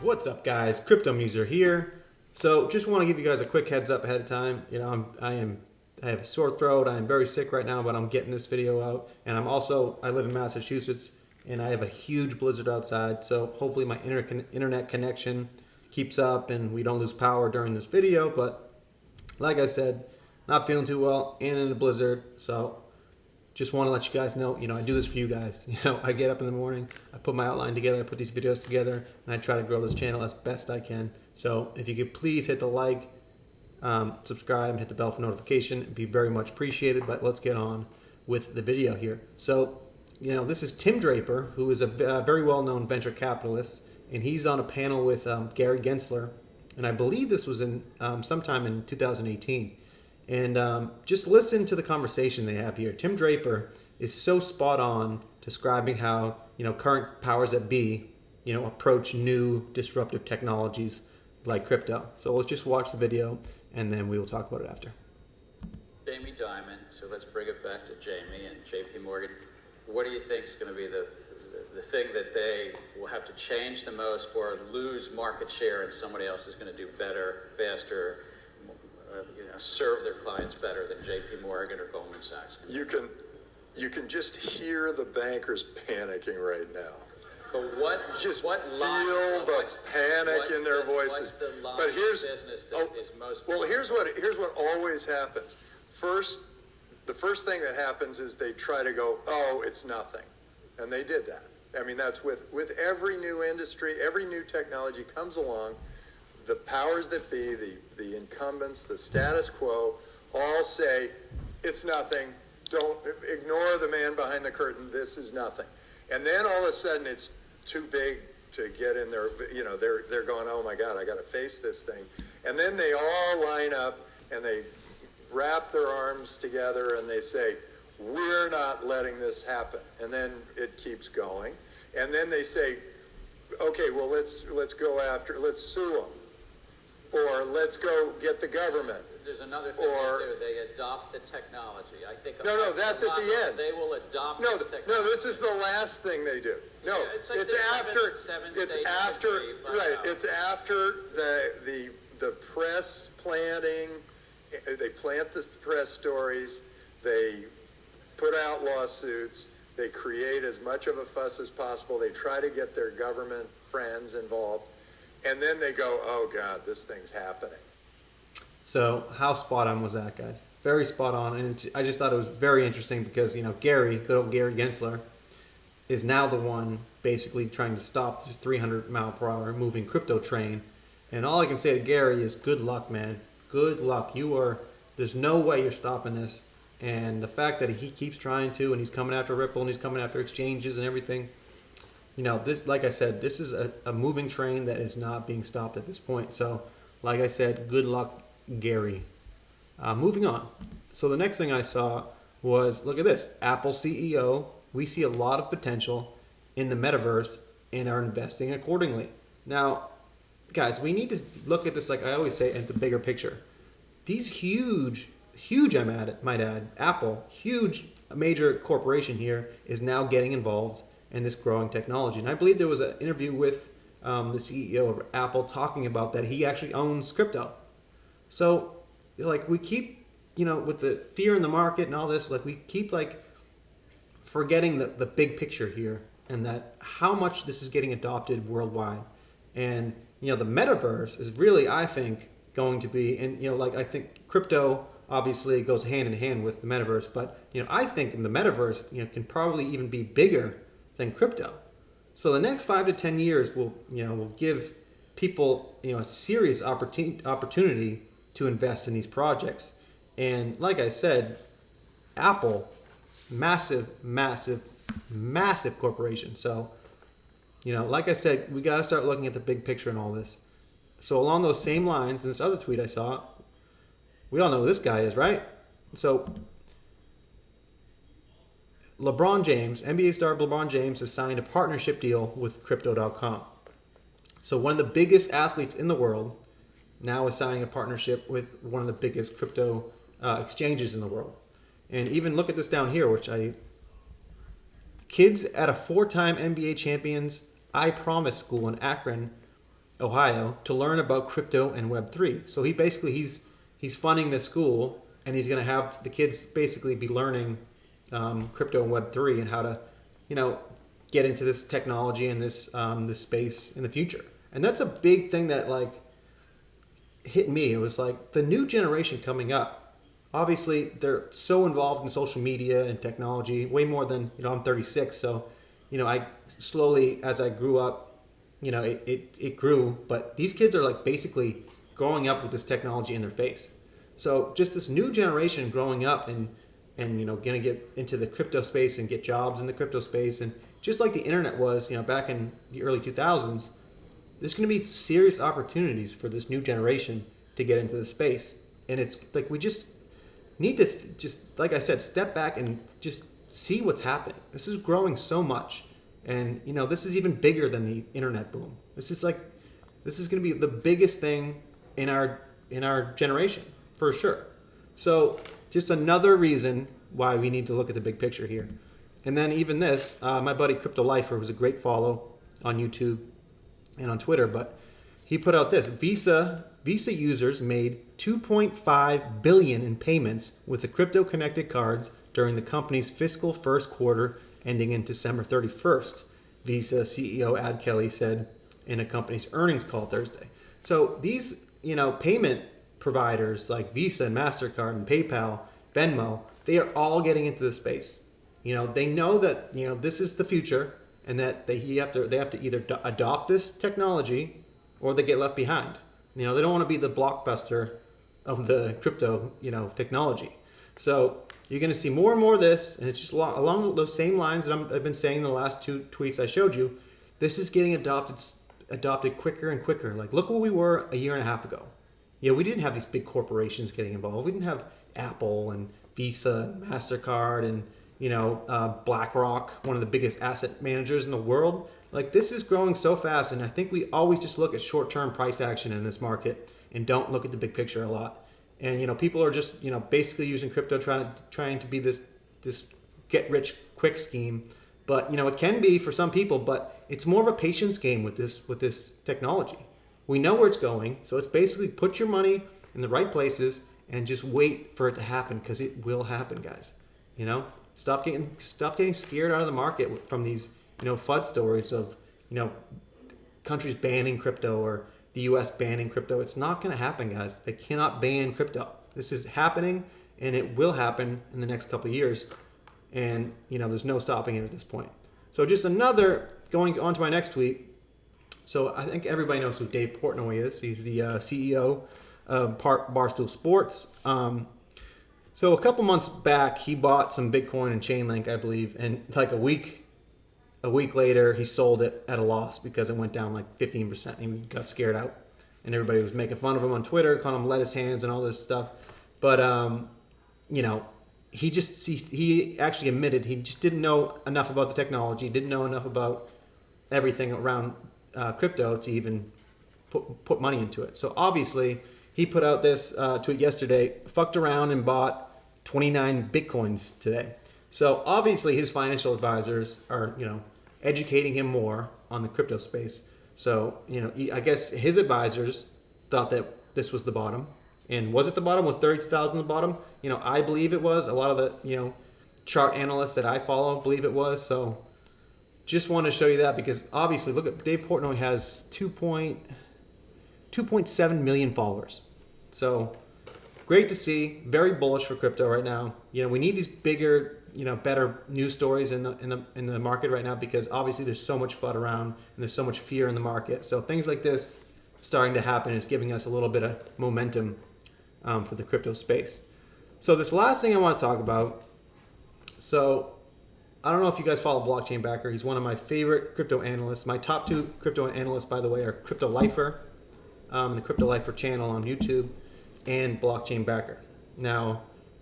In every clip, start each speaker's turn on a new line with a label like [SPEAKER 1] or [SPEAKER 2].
[SPEAKER 1] What's up, guys? Crypto Muser here. So, just want to give you guys a quick heads up ahead of time. You know, I have a sore throat. I am very sick right now, but I'm getting this video out. And I live in Massachusetts, and I have a huge blizzard outside. So, hopefully, my internet connection keeps up, and we don't lose power during this video. But like I said, not feeling too well, and in a blizzard. So, just want to let you guys know, I do this for you guys. I get up in the morning, I put my outline together, I put these videos together, and I try to grow this channel as best I can. So if you could please hit the like, subscribe, and hit the bell for notification, it'd be very much appreciated. But let's get on with the video here. So, this is Tim Draper, who is a very well-known venture capitalist, and he's on a panel with Gary Gensler, and I believe this was in sometime in 2018. And just listen to the conversation they have here. Tim Draper is so spot on describing how current powers that be approach new disruptive technologies like crypto. So let's just watch the video and then we will talk about it after.
[SPEAKER 2] Jamie Dimon. So let's bring it back to Jamie and J.P. Morgan. What do you think is going to be the thing that they will have to change the most or lose market share and somebody else is going to do better, faster, serve their clients better than J.P. Morgan or Goldman Sachs?
[SPEAKER 3] You can just hear the bankers panicking right now.
[SPEAKER 2] But what
[SPEAKER 3] feel the panic in their voices. But here's what always happens. The first thing that happens is they try to go, oh, it's nothing, and they did that. I mean, that's with every new industry, every new technology comes along. The powers that be, the incumbents, the status quo, all say, it's nothing. Don't ignore the man behind the curtain. This is nothing. And then all of a sudden it's too big to get in there. They're going, oh my God, I got to face this thing. And then they all line up and they wrap their arms together and they say, we're not letting this happen. And then it keeps going. And then they say, okay, well, let's sue them. Or let's go get the government.
[SPEAKER 2] There's another thing they do. They adopt the technology. I think.
[SPEAKER 3] No, that's at the end.
[SPEAKER 2] They will adopt
[SPEAKER 3] this
[SPEAKER 2] technology.
[SPEAKER 3] No, this is the last thing they do. No,
[SPEAKER 2] yeah, it's
[SPEAKER 3] after the press planting. They plant the press stories. They put out lawsuits. They create as much of a fuss as possible. They try to get their government friends involved. And then they go, oh, God, this thing's happening.
[SPEAKER 1] So how spot on was that, guys? Very spot on. And I just thought it was very interesting because, good old Gary Gensler, is now the one basically trying to stop this 300-mile-per-hour moving crypto train. And all I can say to Gary is good luck, man. Good luck. There's no way you're stopping this. And the fact that he keeps trying to, and he's coming after Ripple, and he's coming after exchanges and everything, this, like I said, this is a moving train that is not being stopped at this point. So, like I said, good luck, Gary. Moving on. So the next thing I saw was, look at this. Apple CEO, we see a lot of potential in the metaverse and are investing accordingly. Now, guys, we need to look at this, like I always say, at the bigger picture. These huge, I might add, Apple, huge major corporation here is now getting involved in this growing technology. And I believe there was an interview with the CEO of Apple talking about that he actually owns crypto. So, we keep, with the fear in the market and all this, we keep, forgetting the big picture here and that how much this is getting adopted worldwide. And, the metaverse is really, I think, going to be, and, I think crypto obviously goes hand in hand with the metaverse, but, I think the metaverse, can probably even be bigger than crypto. So the next 5 to 10 years will give people, a serious opportunity to invest in these projects. And like I said, Apple, massive corporation. So, like I said, we got to start looking at the big picture in all this. So along those same lines, in this other tweet I saw, we all know who this guy is, right? So LeBron James, NBA star LeBron James, has signed a partnership deal with Crypto.com. So one of the biggest athletes in the world now is signing a partnership with one of the biggest crypto exchanges in the world. And even look at this down here, kids at a 4-time NBA champions I Promise school in Akron Ohio, to learn about crypto and Web3. So he's funding this school, and he's going to have the kids basically be learning crypto and Web3 and how to, you know, get into this technology and this space in the future. And that's a big thing that like hit me. It was like the new generation coming up. Obviously, they're so involved in social media and technology, way more than, you know, I'm 36. So, you know, I slowly, as I grew up, you know, it grew. But these kids are like basically growing up with this technology in their face. So just this new generation growing up and you know, going to get into the crypto space and get jobs in the crypto space. And just like the internet was, you know, back in the early 2000s, there's going to be serious opportunities for this new generation to get into the space. And it's like we just need to just, like I said, step back and just see what's happening. This is growing so much. And, you know, this is even bigger than the internet boom. This is going to be the biggest thing in our generation, for sure. So just another reason why we need to look at the big picture here. And then even this, my buddy Crypto Lifer was a great follow on YouTube and on Twitter, but he put out this: Visa users made 2.5 billion in payments with the crypto connected cards during the company's fiscal first quarter ending in December 31st. Visa CEO Ad Kelly said in a company's earnings call Thursday. So these, you know, payment providers like Visa and MasterCard and PayPal, Venmo, they are all getting into the space. You know, they know that, you know, this is the future, and that they have to either adopt this technology or they get left behind. You know, they don't want to be the blockbuster of the crypto, you know, technology. So you're going to see more and more of this, and it's just along those same lines that I've been saying in the last two tweets I showed you. This is getting adopted quicker and quicker. Like, look where we were a year and a half ago. Yeah, we didn't have these big corporations getting involved. We didn't have Apple and Visa and MasterCard and, you know, BlackRock, one of the biggest asset managers in the world. Like, this is growing so fast, and I think we always just look at short-term price action in this market and don't look at the big picture a lot. And, you know, people are just, you know, basically using crypto trying to be this get rich quick scheme. But, you know, it can be for some people, but it's more of a patience game with this technology. We know where it's going, so it's basically put your money in the right places and just wait for it to happen, because it will happen, guys. You know, stop getting scared out of the market from these, you know, FUD stories of, you know, countries banning crypto or the U.S. banning crypto. It's not going to happen, guys. They cannot ban crypto. This is happening, and it will happen in the next couple of years. And, you know, there's no stopping it at this point. So just another, going on to my next tweet. So I think everybody knows who Dave Portnoy is. He's the CEO of Barstool Sports. So a couple months back, he bought some Bitcoin and Chainlink, I believe, and like a week later, he sold it at a loss because it went down like 15%. And he got scared out, and everybody was making fun of him on Twitter, calling him lettuce hands and all this stuff. But you know, he actually admitted he just didn't know enough about the technology, didn't know enough about everything around crypto to even put money into it. So obviously, he put out this tweet yesterday, fucked around and bought 29 Bitcoins today. So obviously his financial advisors are, you know, educating him more on the crypto space. So, you know, I guess his advisors thought that this was the bottom. And was it the bottom? Was 32,000 the bottom? You know, I believe it was. A lot of the, you know, chart analysts that I follow believe it was. So just want to show you that, because obviously, look at Dave Portnoy has 2.7 million followers. So great to see. Very bullish for crypto right now. You know, we need these bigger, you know, better news stories in the market right now, because obviously there's so much FUD around and there's so much fear in the market. So things like this starting to happen is giving us a little bit of momentum for the crypto space. So this last thing I want to talk about. So I don't know if you guys follow Blockchain Backer. He's one of my favorite crypto analysts. My top two crypto analysts, by the way, are Crypto Lifer, and the Crypto Lifer channel on YouTube, and Blockchain Backer. Now,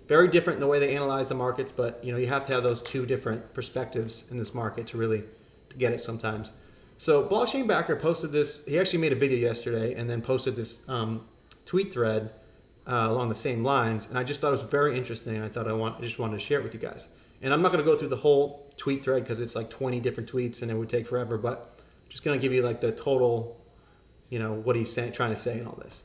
[SPEAKER 1] very different in the way they analyze the markets, but you know, you have to have those two different perspectives in this market to get it sometimes. So Blockchain Backer posted this. He actually made a video yesterday and then posted this tweet thread along the same lines, and I just thought it was very interesting. And I thought I just wanted to share it with you guys. And I'm not going to go through the whole tweet thread because it's like 20 different tweets and it would take forever. But I'm just going to give you like the total what he's trying to say in all this.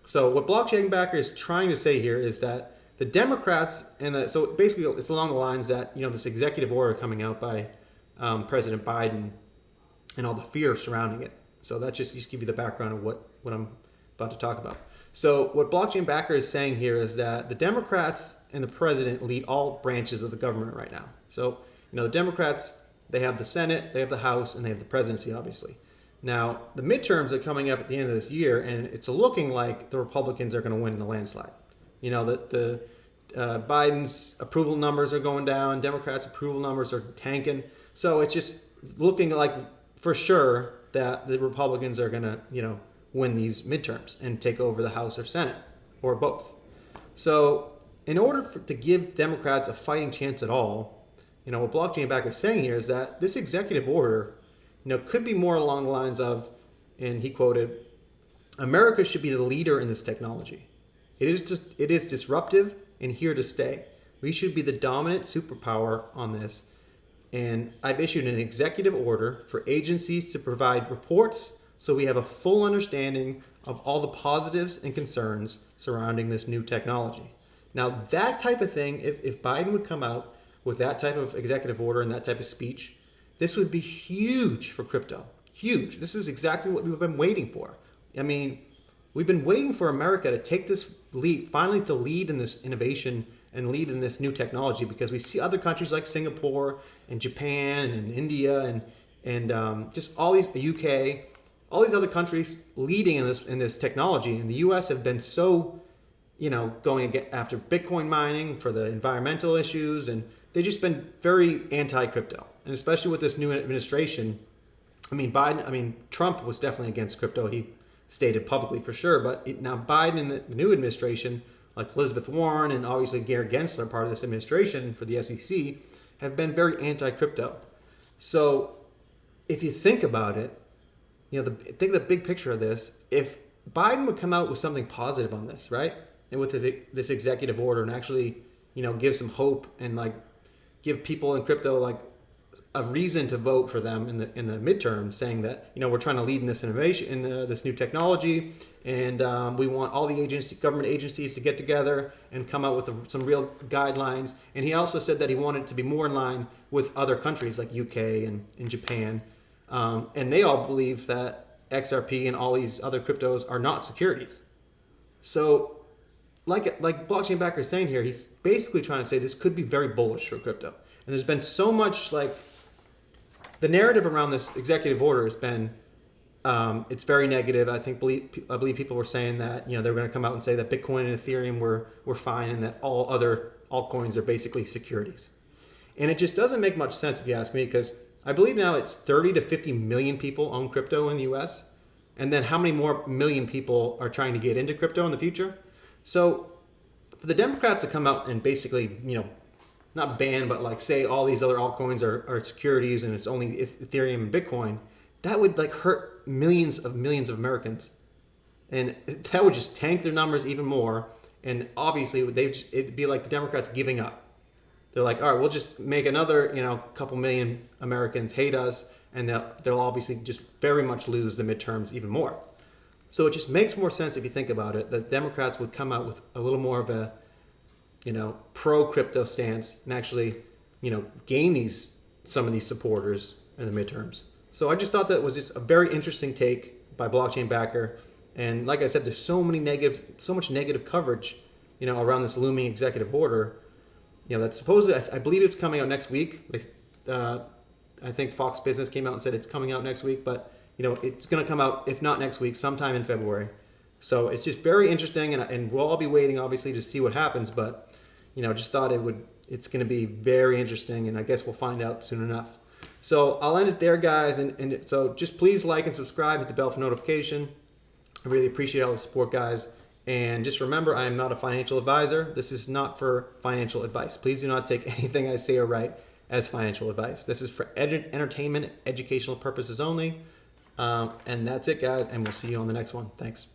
[SPEAKER 1] So what blockchain backer is trying to say here is that the Democrats so basically it's along the lines that this executive order coming out by President Biden and all the fear surrounding it. So that just give you the background of what I'm about to talk about. So what blockchain backer is saying here is that the Democrats and the president lead all branches of the government right now. So the Democrats, they have the Senate, they have the House, and they have the presidency, obviously. Now, the midterms are coming up at the end of this year, and it's looking like the Republicans are going to win in a landslide. The Biden's approval numbers are going down, Democrats' approval numbers are tanking. So it's just looking like for sure that the Republicans are going to, win these midterms and take over the House or Senate, or both. So in order to give Democrats a fighting chance at all, what blockchain backer is saying here is that this executive order, could be more along the lines of, and he quoted, "America should be the leader in this technology. It is disruptive and here to stay. We should be the dominant superpower on this. And I've issued an executive order for agencies to provide reports so we have a full understanding of all the positives and concerns surrounding this new technology." Now, that type of thing, if Biden would come out with that type of executive order and that type of speech, this would be huge for crypto. Huge. This is exactly what we've been waiting for. I mean, we've been waiting for America to take this leap, finally to lead in this innovation and lead in this new technology, because we see other countries like Singapore and Japan and India and just all these, UK, all these other countries leading in this technology. And the US have been so, going after Bitcoin mining for the environmental issues, and they've just been very anti-crypto. And especially with this new administration, Trump was definitely against crypto. He stated publicly for sure, but now Biden and the new administration, like Elizabeth Warren and obviously Gary Gensler, part of this administration for the SEC, have been very anti-crypto. So if you think about it, think of the big picture of this. If Biden would come out with something positive on this, right, and with this executive order, and actually, give some hope and give people in crypto a reason to vote for them in the midterm, saying that we're trying to lead in this innovation, in this new technology, and we want all the government agencies to get together and come out with some real guidelines. And he also said that he wanted it to be more in line with other countries like UK and Japan, and they all believe that XRP and all these other cryptos are not securities. So, like blockchain backer is saying here, he's basically trying to say this could be very bullish for crypto. And there's been so much the narrative around this executive order has been, it's very negative. I believe people were saying that they were going to come out and say that Bitcoin and Ethereum were fine, and that all other altcoins are basically securities. And it just doesn't make much sense if you ask me, because I believe now it's 30 to 50 million people own crypto in the U.S. And then how many more million people are trying to get into crypto in the future? So for the Democrats to come out and basically, not ban, but say all these other altcoins are securities and it's only Ethereum and Bitcoin, that would hurt millions of Americans. And that would just tank their numbers even more. And obviously it'd be like the Democrats giving up. They're like, all right, we'll just make another, couple million Americans hate us, and they'll obviously just very much lose the midterms even more. So it just makes more sense if you think about it, that Democrats would come out with a little more of a, pro-crypto stance and actually, gain some of these supporters in the midterms. So I just thought that was just a very interesting take by blockchain backer. And like I said, there's so much negative coverage, around this looming executive order. That supposedly, I believe it's coming out next week. I think Fox Business came out and said it's coming out next week, but it's going to come out, if not next week, sometime in February. So it's just very interesting, and we'll all be waiting, obviously, to see what happens. But just thought it's going to be very interesting, and I guess we'll find out soon enough. So I'll end it there, guys, and so just please like and subscribe, hit the bell for notification. I really appreciate all the support, guys. And just remember, I am not a financial advisor. This is not for financial advice. Please do not take anything I say or write as financial advice. This is for entertainment, educational purposes only. And that's it, guys. And we'll see you on the next one. Thanks.